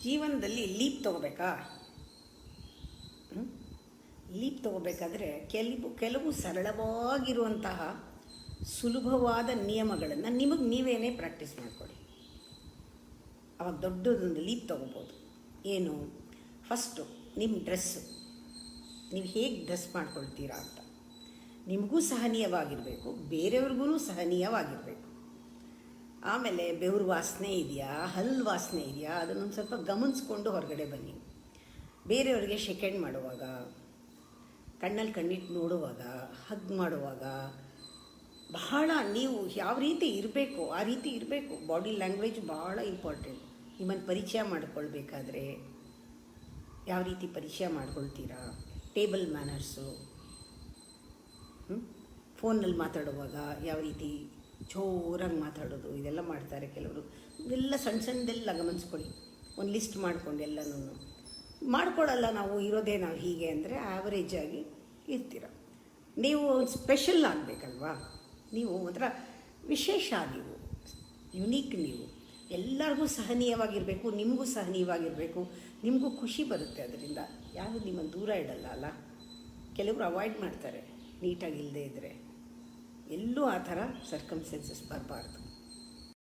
ಜೀವನದಲ್ಲಿ leap ತೊಗೋಬೇಕಾ? Leap ತೊಗೋಬೇಕಾದ್ರೆ ಕೆಲವು ಸರಳವಾಗಿರುವಂತಹ ಸುಲಭವಾದ ನಿಯಮಗಳನ್ನು ನಿಮಗೆ ನೀವೇನೇ ಪ್ರಾಕ್ಟೀಸ್ ಮಾಡಿಕೊಡಿ. ಅವಾಗ ದೊಡ್ಡದೊಂದು ಲೀಪ್ ತೊಗೋಬೋದು. ಏನು? ಫಸ್ಟು ನಿಮ್ಮ ಡ್ರೆಸ್ಸು, ನೀವು ಹೇಗೆ ಡ್ರೆಸ್ ಮಾಡ್ಕೊಳ್ತೀರಾ ಅಂತ ನಿಮಗೂ ಸಹನೀಯವಾಗಿರಬೇಕು, ಬೇರೆಯವ್ರಿಗೂ ಸಹನೀಯವಾಗಿರಬೇಕು. ಆಮೇಲೆ ಬೆವರು ವಾಸನೆ ಇದೆಯಾ, ಹಲ್ಲು ವಾಸನೆ ಇದೆಯಾ, ಅದನ್ನೊಂದು ಸ್ವಲ್ಪ ಗಮನಿಸ್ಕೊಂಡು ಹೊರಗಡೆ ಬನ್ನಿ. ಬೇರೆಯವ್ರಿಗೆ ಶೇಕೆಂಡ್ ಮಾಡುವಾಗ, ಕಣ್ಣಲ್ಲಿ ಕಣ್ಣಿಟ್ಟು ನೋಡುವಾಗ, ಹಗ್ ಮಾಡುವಾಗ ಬಹಳ ನೀವು ಯಾವ ರೀತಿ ಇರಬೇಕು ಆ ರೀತಿ ಇರಬೇಕು. ಬಾಡಿ ಲ್ಯಾಂಗ್ವೇಜ್ ಭಾಳ ಇಂಪಾರ್ಟೆಂಟ್. ನಿಮ್ಮನ್ನು ಪರಿಚಯ ಮಾಡಿಕೊಳ್ಬೇಕಾದ್ರೆ ಯಾವ ರೀತಿ ಪರಿಚಯ ಮಾಡ್ಕೊಳ್ತೀರಾ, ಟೇಬಲ್ ಮ್ಯಾನರ್ಸು, ಫೋನಲ್ಲಿ ಮಾತಾಡುವಾಗ ಯಾವ ರೀತಿ ಜೋರಾಗಿ ಮಾತಾಡೋದು, ಇದೆಲ್ಲ ಮಾಡ್ತಾರೆ ಕೆಲವರು. ಇದೆಲ್ಲ ಸಣ್ಣದೆಲ್ಲ ಗಮನಿಸ್ಕೊಳ್ಳಿ. ಒಂದು ಲಿಸ್ಟ್ ಮಾಡ್ಕೊಂಡು ಎಲ್ಲನೂ ಮಾಡ್ಕೊಳ್ಳಲ್ಲ. ನಾವು ಇರೋದೇ ನಾವು ಹೀಗೆ ಅಂದರೆ ಆ್ಯಾವರೇಜಾಗಿ ಇರ್ತೀರ. ನೀವು ಸ್ಪೆಷಲ್ ಆಗಬೇಕಲ್ವಾ? ನೀವು ಒಂಥರ ವಿಶೇಷ, ನೀವು ಯುನೀಕ್, ನೀವು ಎಲ್ಲರಿಗೂ ಸಹನೀಯವಾಗಿರಬೇಕು, ನಿಮಗೂ ಸಹನೀಯವಾಗಿರಬೇಕು, ನಿಮಗೂ ಖುಷಿ ಬರುತ್ತೆ ಅದರಿಂದ. ಯಾರು ನಿಮ್ಮನ್ನು ದೂರ ಇಡಲ್ಲ ಅಲ್ಲ. ಕೆಲವರು ಅವಾಯ್ಡ್ ಮಾಡ್ತಾರೆ ನೀಟಾಗಿಲ್ಲದೆ ಇದ್ದರೆ. ಎಲ್ಲೂ ಆ ಥರ ಸರ್ಕಮ್ಸ್ಟೆನ್ಸಸ್ ಬರಬಾರ್ದು.